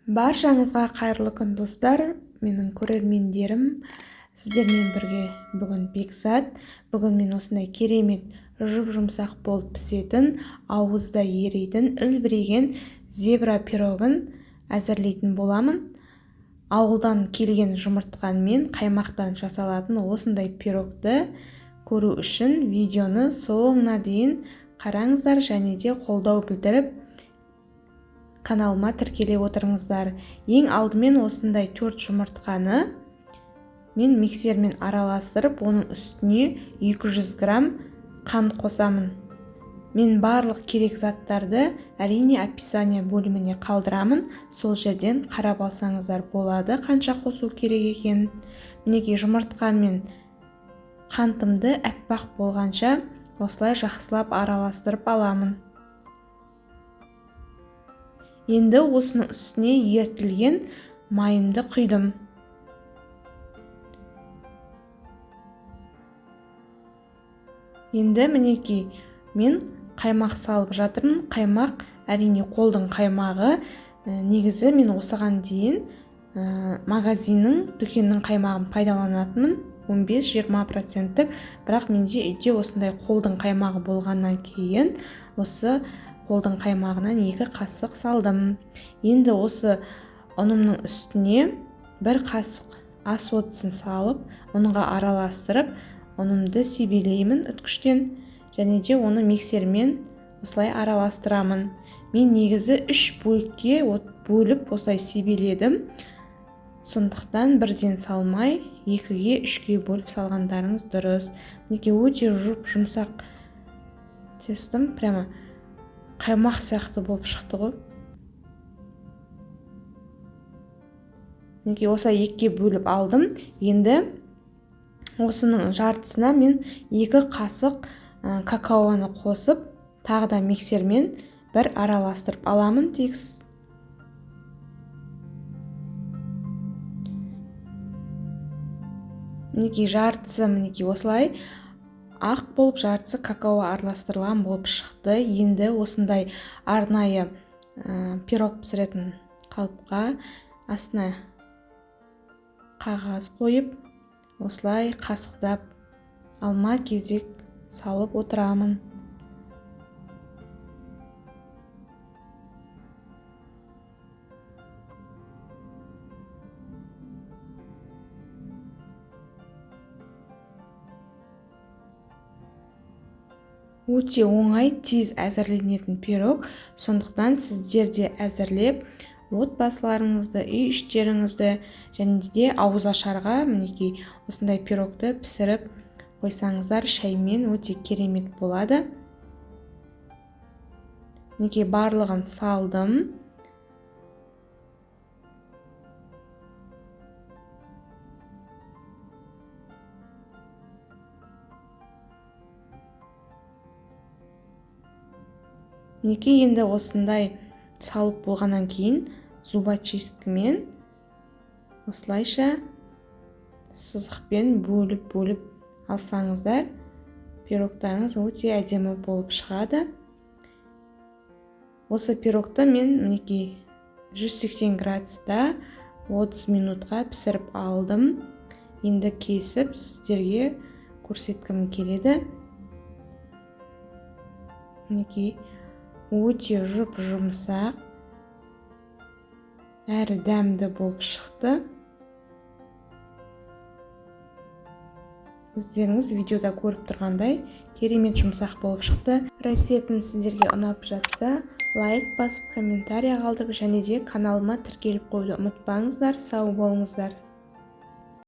Баршаңызға қайырлы күн достар, менің көрермендерім. Сіздермен бірге бүгін бекзат. Бүгін мен осындай керемет жұп-жұмсақ болып пісетін, ауызда ерейтін, үлбіреген зебра пирогын әзірлейтін боламын. Ауылдан келген жұмыртқанмен қаймақтан жасалатын осындай пирогты көру үшін видеоны соңына дейін қараңыздар және де қолдау білдіріп каналыма тіркеле отырыңыздар. Ең алдымен осындай 4 жұмыртқаны мен миксермен араластырып, оның үстіне 200 грамм қант қосамын. Мен барлық керек заттарды әрине описание бөліміне қалдырамын. Сол жерден қарап алсаңыздар болады, қанша қосу керек екенін. Мінекей жұмыртқа мен қантымды әппақ болғанша осылай жақсылап араластырып аламын. Енді осының үстіне ерітілген майымды құйдым. Енді мінекей мен қаймақ салып жатырмын. Қаймақ әрине қолдың қаймағы. Негізі мен осыған дейін магазиннің, дүкеннің қаймағын пайдаланатынмын. 15-20%, бірақ менде үйде осындай қолдың қаймағы болғаннан кейін осы қолдың қаймағынан 2 қасық салдым. Енді осы ұнымның үстіне 1 қасық ас отысын салып, ұнға араластырып, ұнымды себелеймін үткіштен, және де оны миксермен осылай араластырамын. Мен негізі 3 бөлікке бөліп осылай себеледім. Сондықтан бірден салмай, 2-ге 3-ге бөліп салғандарыңыз дұрыс. Мінекей өте жұмсақ тестім, прямо қаймақ сияқты болып шықты ғой. Мінекей осылай 2-ге бөліп алдым. Енді осының жартысына мен 2 қасық какаоны қосып, тағы да миксермен бір араластырып аламын тегіс. Мінекей жартысы осылай ақ болып, жартысы какао араластырылған болып шықты. Енді осындай арнайы пирог пісіретін қалыпқа астына қағаз қойып, осылай қасықтап алма кезек салып отырамын. Өте оңай, тез әзірленетін пирог. Сондықтан сіздер де әзірлеп, отбасыларыңызды, үй іштеріңізді және де ауызашарға мінекей осындай пирогты пісіріп қойсаңыздар, шаймен өте керемет болады. Мінекей барлығын салдым. Мінекей енді осындай салып болғаннан кейін зубочисткімен осылайша сызықпен бөліп алсаңыздар, пирогтарыңыз өте әдемі болып шығады. Осы пирогты мен мінекей 180 градуста 30 минутқа пісіріп алдым. Енді кесіп сіздерге көрсеткім келеді. Мінекей өте жұмсақ әрі дәмді болып шықты. Өздеріңіз видеода көріп тұрғандай керемет жұмсақ болып шықты. Рецептім сіздерге ұнап жатса, лайк басып, комментария қалдырып және де каналыма тіркеліп қойды ұмытпаңыздар. Сау болыңыздар.